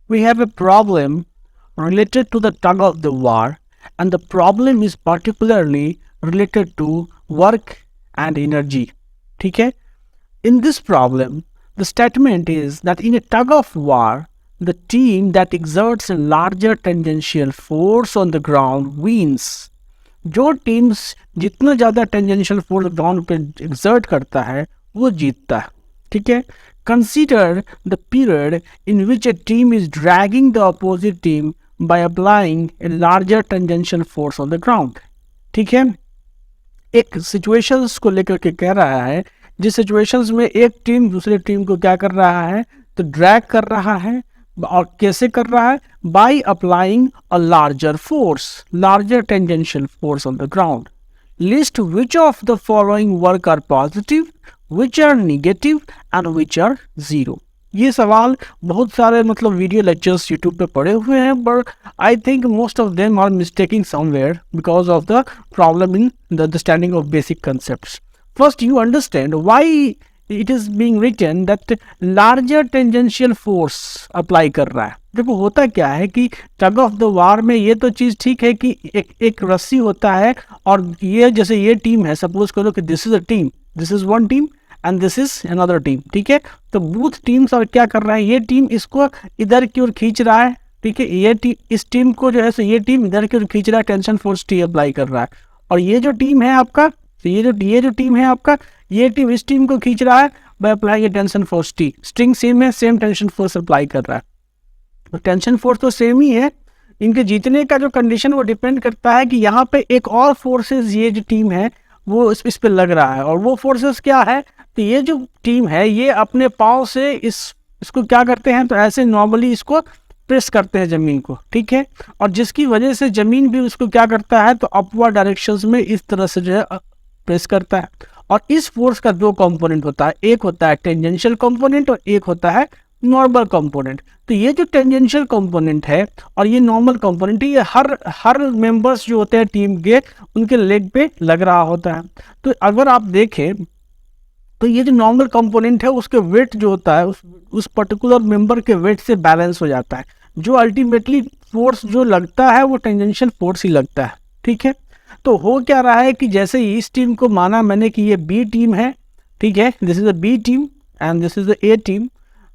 we have a problem related to the tug of the war, and the problem is particularly related to work and energy. Okay? In this problem, the statement is that in a tug of war, the team that exerts a larger tangential force on the ground wins. जो teams जितना ज़्यादा tangential force ground पे exert करता है वो जीतता है. ठीक है. Consider the period in which A team is dragging the opposite team by applying a larger tangential force on the ground. ठीक है. एक सिचुएशंस को लेकर के कह रहा है जिस सिचुएशंस में एक टीम दूसरे टीम को क्या कर रहा है तो ड्रैग कर रहा है. और कैसे कर रहा है? By applying a larger force, larger tangential force on the ground. List which of the following work are positive, which are negative and which are zero. ये सवाल बहुत सारे मतलब वीडियो लेक्चर्स यूट्यूब पे पड़े हुए हैं, but I think most of them are mistaking somewhere because of the problem in the understanding of basic concepts. First you understand why it is being written that larger tangential force apply कर रहा है. देखो होता क्या है कि tug of the war में ये तो चीज़ ठीक है कि एक रस्सी होता है और ये जैसे ये टीम है, सपोज करो कि this is a team, this is one team and this is another team. ठीक है. तो बोथ टीम्स और क्या कर रहा है, ये टीम इसको इधर की ओर खींच रहा है. ठीक है. ये टीम इस टीम को जो है सो ये टीम इधर की ओर खींच रहा है, टेंशन फोर्स टी अप्लाई कर रहा है. और ये जो टीम है आपका, तो ये जो टीम है आपका, ये टीम इस टीम को खींच रहा है बाय अप्लाई ये tension force T. String same है, सेम टेंशन फोर्स अप्लाई कर रहा है. तो टेंशन फोर्स तो सेम ही है. इनके जीतने का जो कंडीशन वो डिपेंड करता है कि यहाँ पे एक और फोर्सेस ये जो टीम है वो इस पे लग रहा है. और वो फोर्सेस क्या है, तो ये जो टीम है ये अपने पाँव से इसको क्या करते हैं, तो ऐसे नॉर्मली इसको प्रेस करते हैं ज़मीन को. ठीक है. और जिसकी वजह से ज़मीन भी उसको क्या करता है, तो अपवर्ड डायरेक्शंस में इस तरह से जो है प्रेस करता है. और इस फोर्स का दो कंपोनेंट होता है, एक होता है टेंजेंशियल कंपोनेंट और एक होता है नॉर्मल कंपोनेंट. तो ये जो टेंजेंशियल कंपोनेंट है और ये नॉर्मल कंपोनेंट है, ये हर मेंबर्स जो होते हैं टीम के उनके लेग पे लग रहा होता है. तो अगर आप देखें तो ये जो नॉर्मल कंपोनेंट है उसके वेट जो होता है उस पर्टिकुलर मेंबर के वेट से बैलेंस हो जाता है. जो अल्टीमेटली फोर्स जो लगता है वो टेंजेंशियल फोर्स ही लगता है. ठीक है. तो हो क्या रहा है कि जैसे इस टीम को माना मैंने कि ये बी टीम है. ठीक है. This is a B team and this is a A team.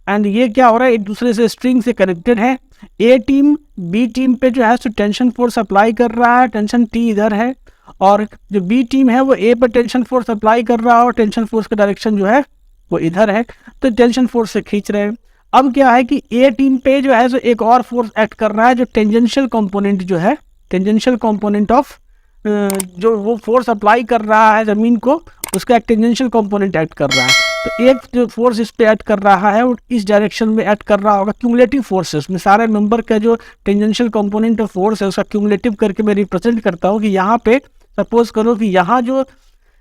And ये क्या हो रहा है, एक दूसरे से स्ट्रिंग से कनेक्टेड है. ए टीम बी टीम पे जो है सो टेंशन फोर्स अप्लाई कर रहा है, टेंशन टी इधर है. और जो बी टीम है वो ए पर टेंशन फोर्स अप्लाई कर रहा है और टेंशन फोर्स का डायरेक्शन जो है वो इधर है. तो टेंशन फोर्स से खींच रहे हैं. अब क्या है कि ए टीम पे जो है सो एक और फोर्स एक्ट कर रहा है, जो टेंजेंशियल कंपोनेंट जो है, टेंजेंशियल कंपोनेंट ऑफ जो वो फोर्स अप्लाई कर रहा है ज़मीन को, उसका एक टेंजेंशियल कंपोनेंट एक्ट कर रहा है. तो एक जो फोर्स इस पे एक्ट कर रहा है वो इस डायरेक्शन में एक्ट कर रहा होगा. क्यूमुलेटिव फोर्सेस में सारे मेंबर का जो टेंजेंशियल कंपोनेंट ऑफ फोर्स है उसका क्यूमुलेटिव करके मैं रिप्रेजेंट करता हूँ कि यहाँ पे सपोज करो कि यहाँ जो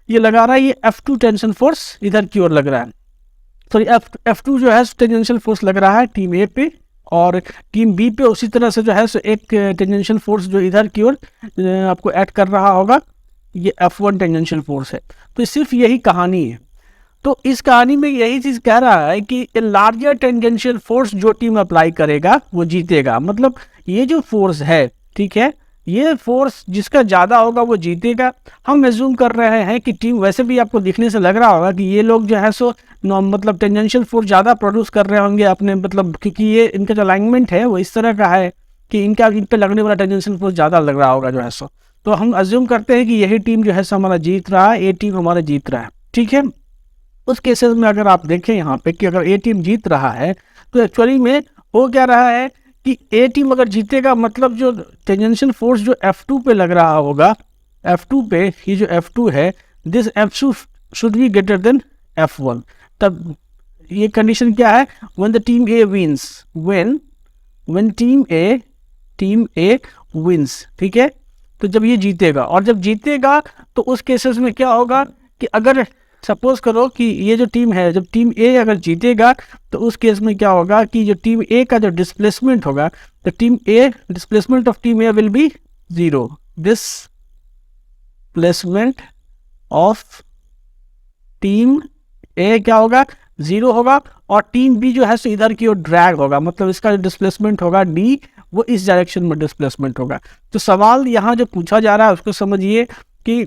ये लगा रहा है ये F2 टेंशन फोर्स इधर की ओर लग रहा है. सॉरी F2 जो है टेंजेंशियल फोर्स लग रहा है टीम ए पे, और टीम बी पे उसी तरह से जो है सो एक टेंजेंशियल फोर्स जो इधर की ओर आपको ऐड कर रहा होगा, ये F1 टेंजेंशियल फोर्स है. तो सिर्फ यही कहानी है. तो इस कहानी में यही चीज़ कह रहा है कि लार्जर टेंजेंशियल फोर्स जो टीम अप्लाई करेगा वो जीतेगा. मतलब ये जो फोर्स है, ठीक है, ये फोर्स जिसका ज़्यादा होगा वो जीतेगा. हम एज्यूम कर रहे हैं कि टीम, वैसे भी आपको दिखने से लग रहा होगा कि ये लोग जो है सो मतलब टेंजेंशियल फोर्स ज़्यादा प्रोड्यूस कर रहे होंगे अपने, मतलब क्योंकि ये इनका जो अलाइनमेंट है वो इस तरह का है कि इन पे लगने वाला टेंजेंशियल फोर्स ज़्यादा लग रहा होगा जो है सो. तो हम एज्यूम करते हैं कि यही टीम जो है सो हमारा जीत रहा है, ए टीम हमारा जीत रहा है. ठीक है. उस केसेस में अगर आप देखें यहाँ पे कि अगर ए टीम जीत रहा है तो एक्चुअली में हो क्या रहा है कि ए टीम अगर जीतेगा मतलब जो टेंजेंशियल फोर्स जो F2 पे लग रहा होगा, F2 पे ये जो F2 है, this F2 should be greater than F1. तब ये कंडीशन क्या है, when the team A wins, when team A wins. ठीक है. तो जब ये जीतेगा, और जब जीतेगा तो उस केसेस में क्या होगा कि अगर सपोज करो कि ये जो टीम है, जब टीम ए अगर जीतेगा तो उस केस में क्या होगा कि जो टीम ए का जो डिस्प्लेसमेंट होगा, तो team A, displacement of team A will be 0. Displacement of team A क्या होगा, 0 होगा, और टीम बी जो है सो इधर की ओर ड्रैग होगा, मतलब इसका जो डिस्प्लेसमेंट होगा डी, वो इस डायरेक्शन में डिस्प्लेसमेंट होगा। तो सवाल यहाँ जो पूछा जा रहा है उसको समझिए कि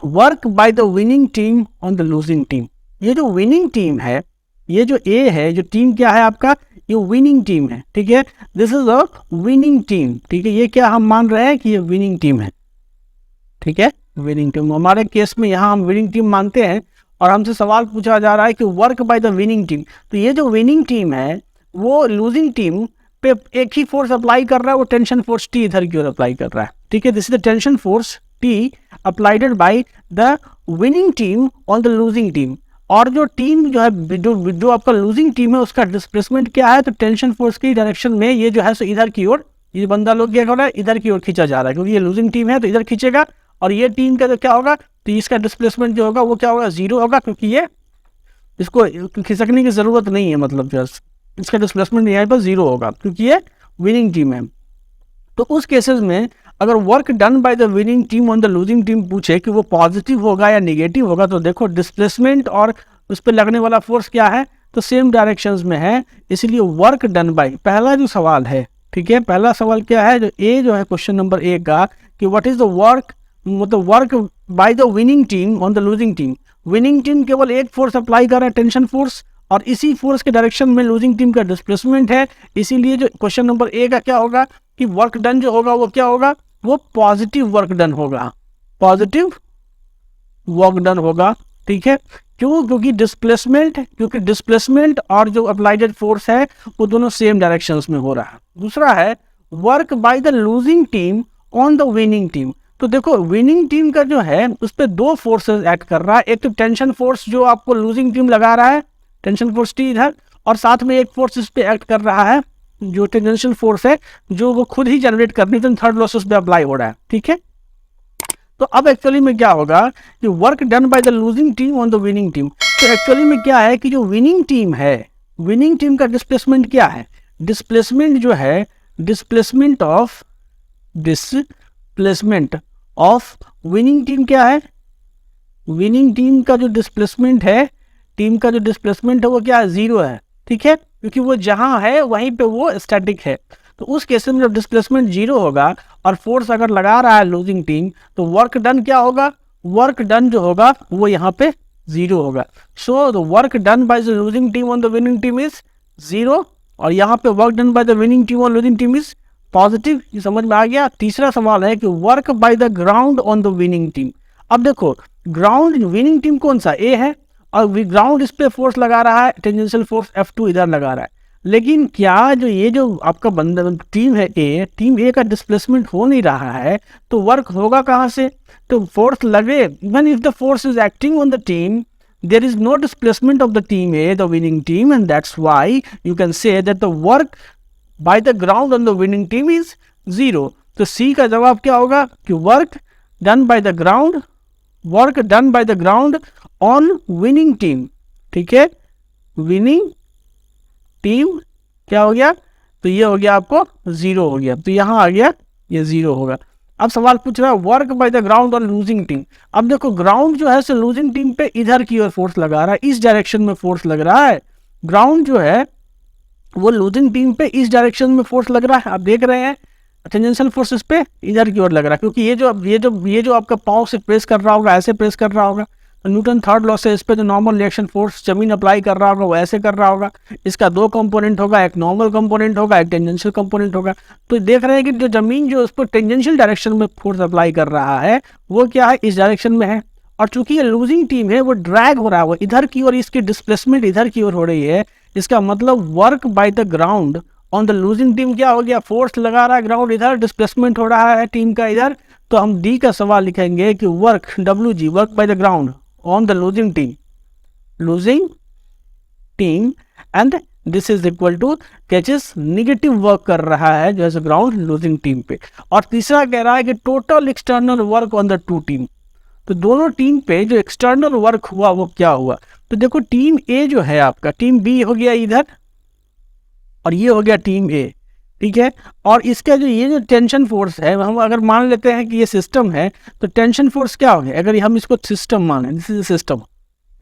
work by the winning team on the losing team. ये जो विनिंग टीम है, ये जो ए है, जो टीम क्या है आपका, ये विनिंग टीम है, ठीक है, this is a winning team, ठीक है, ये क्या हम मान रहे हैं कि ये विनिंग टीम है, ठीक है, विनिंग टीम। हमारे केस में यहाँ हम विनिंग टीम मानते हैं, और हमसे सवाल पूछा जा रहा है कि work by the winning team. तो ये जो विनिंग टीम है वो लूजिंग टीम पे एक ही फोर्स अप्लाई कर रहा है, वो टेंशन फोर्स टी इधर की ओर अप्लाई कर रहा है, ठीक है, this is the tension force T applied by the winning team on the losing team. और जो टीम जो है, जो आपका लूजिंग टीम है, उसका डिस्प्लेसमेंट क्या है, तो टेंशन फोर्स की डायरेक्शन में ये जो है सो इधर की ओर, ये बंदा लोग क्या कर रहा है, इधर की ओर खींचा जा रहा है, क्योंकि ये लूजिंग टीम है तो इधर खींचेगा, और ये टीम का तो क्या होगा, तो इसका डिस्प्लेसमेंट जो होगा वो क्या होगा, 0 होगा, क्योंकि ये इसको खिसकने की जरूरत नहीं है, मतलब जो इसका डिस्प्लेसमेंट यहाँ पर 0 होगा, क्योंकि ये विनिंग टीम है। तो उस केसेस में अगर work done by the winning team on the losing team पूछे कि वो पॉजिटिव होगा या निगेटिव होगा, तो देखो डिस्प्लेसमेंट और उस पर लगने वाला फोर्स क्या है, तो सेम डायरेक्शंस में है, इसलिए वर्क डन बाय, पहला जो सवाल है, ठीक है, पहला सवाल क्या है, जो ए जो है क्वेश्चन नंबर ए का, कि व्हाट इज द वर्क, मतलब work by the winning team on the losing team. Winning team केवल एक फोर्स अप्लाई कर रहा है, टेंशन फोर्स, और इसी फोर्स के डायरेक्शन में लूजिंग टीम का डिस्प्लेसमेंट है, इसीलिए जो क्वेश्चन नंबर ए का क्या होगा कि वर्क डन जो होगा वो क्या होगा, वो पॉजिटिव वर्क डन होगा, पॉजिटिव वर्क डन होगा, ठीक है, क्यों, क्योंकि डिस्प्लेसमेंट और जो अप्लाइड फोर्स है वो दोनों सेम डायरेक्शंस में हो रहा है। दूसरा है work by the losing team on the winning team. तो देखो विनिंग टीम का जो है उस पर दो फोर्सेस एक्ट कर रहा है, एक तो टेंशन फोर्स जो आपको लूजिंग टीम लगा रहा है, टेंशन फोर्स टी इधर, और साथ में एक फोर्स इस पे एक्ट कर रहा है जो टेंजेंशियल फोर्स है, जो वो खुद ही जनरेट करनी, तो थर्ड लॉसेस पे अप्लाई हो रहा है, ठीक है। तो अब एक्चुअली में क्या होगा कि work done by the losing team on the winning team. तो एक्चुअली में क्या है कि जो विनिंग टीम है, विनिंग टीम का डिस्प्लेसमेंट क्या है, डिस्प्लेसमेंट जो है, डिस्प्लेसमेंट ऑफ विनिंग टीम क्या है, विनिंग टीम का जो डिस्प्लेसमेंट है, टीम का जो डिस्प्लेसमेंट है वो क्या है, 0 है, ठीक है, क्योंकि वो जहां है वहीं पे वो स्टैटिक है। तो उस केस में जब डिस्प्लेसमेंट 0 होगा और फोर्स अगर लगा रहा है लूजिंग टीम, तो वर्क डन क्या होगा, वर्क डन जो होगा वो यहाँ पे 0 होगा। So the work done by the losing team on the winning team is 0, और यहाँ पे work done by the winning team on losing team is positive. ये समझ में आ गया। तीसरा सवाल है कि work by the ground on the winning team. अब देखो ग्राउंड विनिंग टीम कौन सा, ए है, और ग्राउंड इस पे फोर्स लगा रहा है, टेंजेंशियल फोर्स F2 इधर लगा रहा है। लेकिन क्या जो ये जो आपका बंदा टीम है ए, टीम ए का डिस्प्लेसमेंट हो नहीं रहा है, तो वर्क होगा कहाँ से, तो फोर्स लगे, even if the force is acting on the team, there is no displacement of the team A, the winning team, and that's why you can say that the work by the ground on the winning team is 0. तो C का जवाब क्या होगा कि work done by the ground, work done by the ground on winning team, ठीक है, winning team क्या हो गया, तो ये हो गया आपको 0 हो गया, तो यहाँ आ गया ये 0 होगा। अब सवाल पूछ रहा है work by the ground on losing team. अब देखो ग्राउंड जो है सो लूजिंग टीम पे इधर की ओर फोर्स लगा रहा है, इस डायरेक्शन में फोर्स लग रहा है, ग्राउंड जो है वो लूजिंग टीम पे इस डायरेक्शन में फोर्स लग रहा है। आप देख रहे हैं टेंजेंशियल फोर्स इस पे इधर की ओर लग रहा है, क्योंकि ये जो आपका पाँव से प्रेस कर रहा होगा, ऐसे प्रेस कर रहा होगा, तो न्यूटन थर्ड लॉ से इस पे जो नॉर्मल रिएक्शन फोर्स जमीन अप्लाई कर रहा होगा वो ऐसे कर रहा होगा। इसका दो कंपोनेंट होगा, एक नॉर्मल कंपोनेंट होगा, एक टेंजेंशियल कंपोनेंट होगा। तो देख रहे हैं कि जो जमीन जो उस पर टेंजेंशियल डायरेक्शन में फोर्स अप्लाई कर रहा है वो क्या है, इस डायरेक्शन में है, और चूंकि ये लूजिंग टीम है वो ड्रैग हो रहा है, वो इधर की ओर, इसकी डिस्प्लेसमेंट इधर की ओर हो रही है। इसका मतलब work by the ground on the losing team क्या हो गया, फोर्स लगा रहा है ग्राउंड इधर, डिस्प्लेसमेंट हो रहा है टीम का इधर। तो हम डी का सवाल लिखेंगे कि work WG, work by the ground on the losing team and this is equal to catches negative work कर रहा है जैसे ग्राउंड लूजिंग टीम पे। और तीसरा कह रहा है कि total external work on the two team. तो दोनों टीम पे जो एक्सटर्नल वर्क हुआ वो क्या हुआ, तो देखो टीम ए जो है आपका, टीम बी हो गया इधर और ये हो गया टीम ए, ठीक है, और इसका जो ये जो टेंशन फोर्स है, हम अगर मान लेते हैं कि ये सिस्टम है, तो टेंशन फोर्स क्या हो गया, अगर हम इसको सिस्टम माने, दिस इज सिस्टम,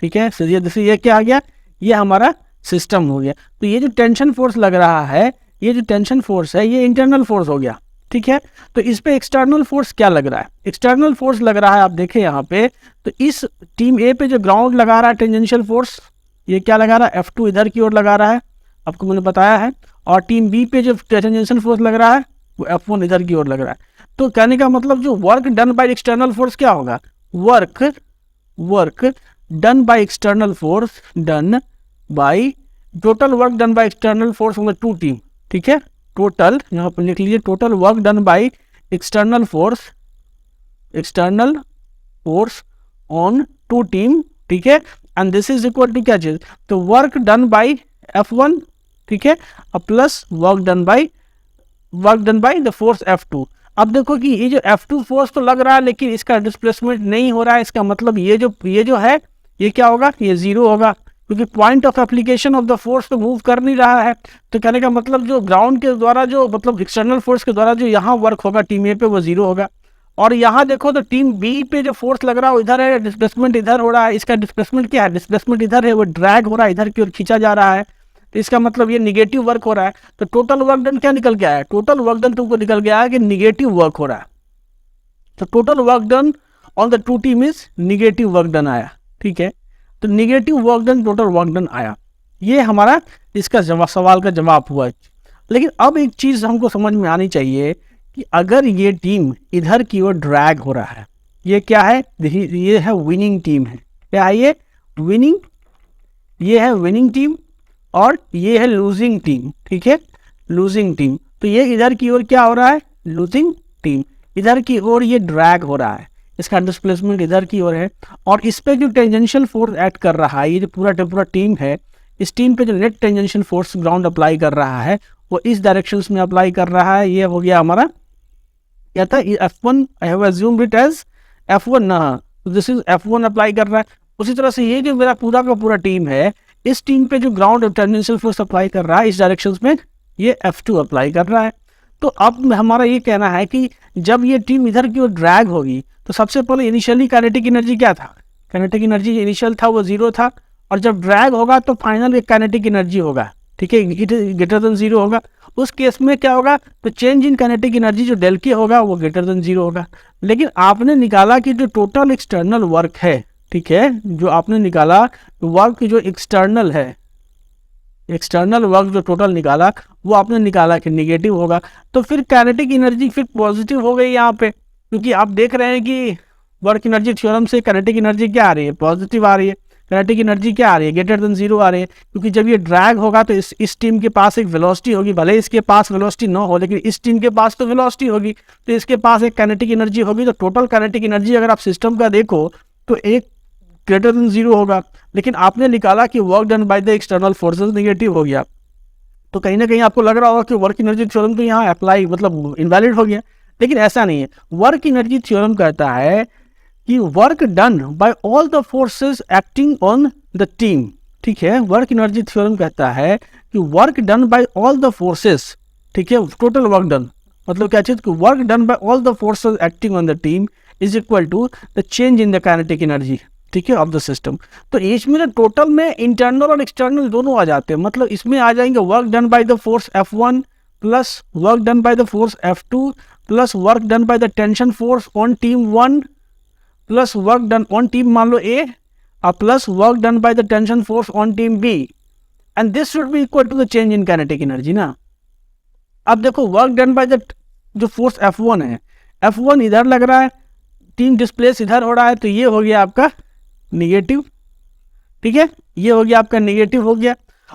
ठीक है। तो ये क्या आ गया, ये हमारा सिस्टम हो गया। तो ये जो टेंशन फोर्स लग रहा है, ये जो टेंशन फोर्स है ये इंटरनल फोर्स हो गया, ठीक है। तो इस पे एक्सटर्नल फोर्स क्या लग रहा है, एक्सटर्नल फोर्स लग रहा है, आप देखें यहाँ पे, तो इस टीम ए पे जो ग्राउंड लगा रहा है टेंजेंशियल फोर्स, ये क्या लगा रहा है, F2 इधर की ओर लगा रहा है, आपको मैंने बताया है। और टीम बी पे जो टेंजेंशियल फोर्स लग रहा है वो F1 इधर की ओर लग रहा है। तो कहने का मतलब जो work done by external force क्या होगा, work done by external force, done by total work done by external force on the two team, ठीक है। टोटल यहाँ पर लिख लीजिए, total work done by external force on two team, ठीक है। And this is equal to क्या चीज, तो वर्क डन बाय F1, ठीक है, plus work done by the force F2। अब देखो कि ये जो F2 फोर्स तो लग रहा है लेकिन इसका डिस्प्लेसमेंट नहीं हो रहा है, इसका मतलब ये जो है ये क्या होगा, ये जीरो होगा, क्योंकि point of application of the force तो मूव कर नहीं रहा है। तो कहने का मतलब जो ग्राउंड के द्वारा जो मतलब एक्सटर्नल फोर्स के द्वारा जो यहाँ वर्क होगा टीम ए पे वो जीरो होगा। और यहाँ देखो तो टीम बी पे जो फोर्स लग रहा है इधर है, डिस्प्लेसमेंट इधर हो रहा है, इसका डिस्प्लेसमेंट क्या है, डिस्प्लेसमेंट इधर है, वो ड्रैग हो रहा है, इधर की ओर खींचा जा रहा है। तो इसका मतलब ये निगेटिव वर्क हो रहा है। तो टोटल वर्क डन क्या निकल के आया, टोटल वर्क डन तुमको निकल गया है कि निगेटिव वर्क हो रहा है। तो total work done on the two team is negative work done आया, ठीक है। तो negative work done, total work done आया, ये हमारा इसका सवाल का जवाब हुआ। लेकिन अब एक चीज हमको समझ में आनी चाहिए कि अगर ये टीम इधर की ओर ड्रैग हो रहा है, ये क्या है, ये है विनिंग टीम है, क्या है ये विनिंग, ये है विनिंग टीम और ये है लूजिंग टीम, ठीक है, लूजिंग टीम। तो ये इधर की ओर क्या हो रहा है, लूजिंग टीम, इधर की ओर ये ड्रैग हो रहा है, इसका डिस्प्लेसमेंट इधर की ओर है। और इस पे जो टेंजेंशियल फोर्स एक्ट कर रहा है, ये जो पूरा टीम है, इस टीम पे जो net tangential force ground apply कर रहा है वो इस डायरेक्शंस में अप्लाई कर रहा है। ये हो गया हमारा क्या था, F1, I have assumed it as F1 ना, तो दिस इज F1 अप्लाई कर रहा है। उसी तरह से ये जो मेरा पूरा का पूरा टीम है, इस टीम पे जो ग्राउंड टेंजेंशियल फोर्स अप्लाई कर रहा है इस डायरेक्शंस में, ये F2 अप्लाई कर रहा है। तो अब हमारा ये कहना है कि जब ये टीम इधर की ओर ड्रैग होगी तो सबसे पहले इनिशियली काइनेटिक एनर्जी क्या था, काइनेटिक एनर्जी इनिशियल था वो जीरो था, और जब ड्रैग होगा तो फाइनल एक काइनेटिक एनर्जी होगा, ठीक है, ग्रेटर देन जीरो होगा। उस केस में क्या होगा, तो चेंज इन काइनेटिक एनर्जी जो डेल के होगा वो ग्रेटर देन जीरो होगा। लेकिन आपने निकाला कि जो टोटल एक्सटर्नल वर्क है, ठीक है, जो आपने निकाला वर्क जो एक्सटर्नल है, एक्सटर्नल वर्क जो टोटल निकाला वो आपने निकाला कि निगेटिव होगा। तो फिर काइनेटिक एनर्जी फिर पॉजिटिव हो गई यहाँ पे, क्योंकि आप देख रहे हैं कि वर्क एनर्जी थ्योरम से काइनेटिक एनर्जी क्या आ रही है, पॉजिटिव आ रही है। काइनेटिक एनर्जी क्या आ रही है, ग्रेटर देन जीरो आ रही है, क्योंकि जब ये ड्रैग होगा तो इस टीम के पास एक वेलोसिटी होगी, भले इसके पास वेलोसिटी न हो लेकिन इस टीम के पास तो वेलोसिटी होगी, तो इसके पास एक काइनेटिक एनर्जी होगी। तो टोटल काइनेटिक एनर्जी अगर आप सिस्टम का देखो तो एक ग्रेटर देन जीरो होगा। लेकिन आपने निकाला कि work done by the external forces negative हो गया, तो कहीं ना कहीं आपको लग रहा होगा कि वर्क एनर्जी थ्योरम तो यहाँ अप्लाई मतलब इनवैलिड हो गया, लेकिन ऐसा नहीं है। वर्क एनर्जी थ्योरम कहता है कि work done by all the forces acting on the team, ठीक है। वर्क एनर्जी थ्योरम कहता है कि work done by all the forces, ठीक है, टोटल वर्क डन मतलब क्या चीज, work done by all the forces acting on the team is equal to the change in the kinetic energy, ठीक है, ऑफ द सिस्टम। तो इसमें ना टोटल में इंटरनल और एक्सटर्नल दोनों आ जाते हैं, मतलब इसमें आ जाएंगे work done by the force F1 plus work done by the force F2 plus work done by the tension force on team 1 plus work done on team मान लो A और plus work done by the tension force on team B, and this should be equal to the change in kinetic energy ना। अब देखो work done by the जो force F1 है, F1 इधर लग रहा है, टीम डिस्प्लेस इधर हो रहा है, तो ये हो गया आपका निगेटिव, ठीक है, ये हो गया आपका निगेटिव हो गया।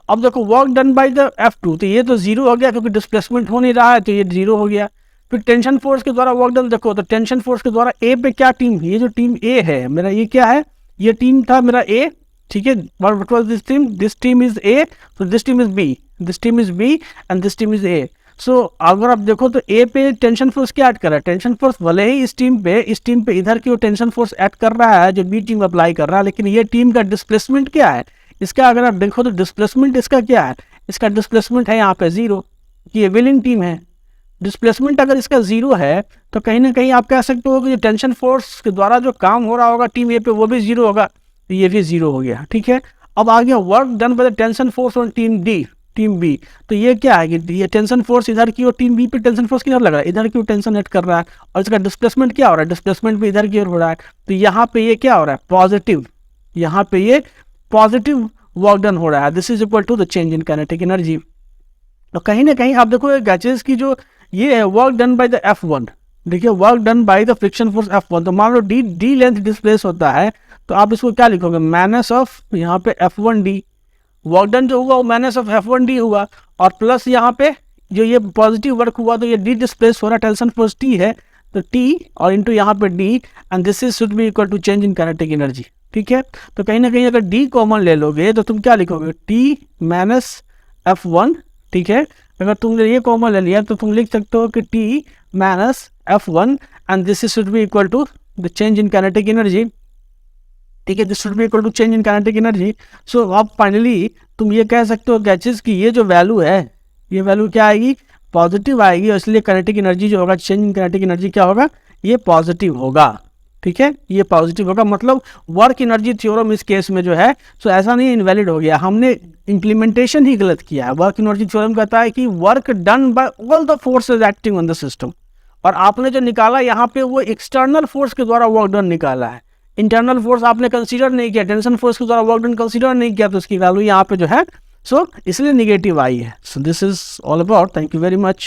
अब देखो work done by the F2, तो ये तो जीरो हो गया क्योंकि डिस्प्लेसमेंट हो नहीं रहा है, तो ये जीरो हो गया। फिर टेंशन फोर्स के द्वारा वर्क डन देखो, तो टेंशन फोर्स के द्वारा ए पे क्या टीम, ये जो टीम ए है मेरा, ये क्या है, ये टीम था मेरा ए, ठीक है, what was this team is A, तो this team is B, this team is B and this team is A. So अगर आप देखो तो ए पे टेंशन फोर्स क्या ऐड कर रहा है, टेंशन फोर्स भले ही इस टीम पे इधर की वो टेंशन फोर्स ऐड कर रहा है जो बी टीम अप्लाई कर रहा है, लेकिन ये टीम का डिस्प्लेसमेंट क्या है, इसका अगर आप देखो तो डिस्प्लेसमेंट इसका क्या है, इसका डिस्प्लेसमेंट है यहाँ पे जीरो, ये विलिंग टीम है। डिस्प्लेसमेंट अगर इसका जीरो है तो कहीं ना कहीं आप कह सकते हो कि टेंशन फोर्स के द्वारा जो काम हो रहा होगा टीम ए पे वो भी जीरो होगा, तो ये भी 0 हो गया, ठीक है। अब आ गया work done by the tension force on team B, तो ये क्या आएगी, ये टेंशन फोर्स इधर की और टीम बी पे टेंशन फोर्स किधर लग रहा है, इधर की ओर टेंशन एक्ट कर रहा है, और इसका डिस्प्लेसमेंट क्या हो रहा है, डिस्प्लेसमेंट भी इधर की ओर हो रहा है, तो यहाँ पे ये क्या हो रहा है, पॉजिटिव, यहाँ पे ये पॉजिटिव वर्क डन हो रहा है। This is equal to the change in kinetic energy. तो कहीं ना कहीं आप देखो गैसेस की जो ये है work done by the F1, देखिए work done by the friction force F1, तो मान लो डी लेंथ डिस्प्लेस होता है, तो आप इसको क्या लिखोगे, माइनस ऑफ यहाँ पे F1D, वर्क डन जो हुआ वो माइनस ऑफ F1D हुआ, और प्लस यहाँ पे जो ये पॉजिटिव वर्क हुआ तो ये डी डिस्प्लेस हो रहा, टेंशन फोर्स T है, तो T और इंटू यहाँ पे D, and this is should be equal to change in kinetic energy, ठीक है। तो कहीं ना कहीं अगर D कॉमन ले लोगे तो तुम क्या लिखोगे, T माइनस F1, ठीक है। अगर तुमने ये कॉमन ले लिया तो तुम लिख सकते हो कि T minus F1 and this is should be equal to the change in kinetic energy, ठीक है, this should be equal to change in kinetic energy. So अब फाइनली तुम ये कह सकते हो गैसेस की ये जो वैल्यू है, ये वैल्यू क्या आएगी, पॉजिटिव आएगी, और इसलिए काइनेटिक एनर्जी जो होगा, चेंज इन काइनेटिक एनर्जी क्या होगा, ये पॉजिटिव होगा, ठीक है, ये पॉजिटिव होगा। मतलब वर्क एनर्जी थ्योरम इस केस में जो है सो ऐसा नहीं इनवैलिड हो गया, हमने इंप्लीमेंटेशन ही गलत किया है। वर्क एनर्जी थ्योरम कहता है कि work done by all the forces acting on the system, और आपने जो निकाला यहाँ पे वो एक्सटर्नल फोर्स के द्वारा वर्क डन निकाला है, इंटरनल फोर्स आपने कंसीडर नहीं किया, टेंशन फोर्स के द्वारा वर्क डन कंसीडर नहीं किया, तो उसकी वैल्यू यहाँ पे जो है सो इसलिए निगेटिव आई है। So this is all about, thank you very much.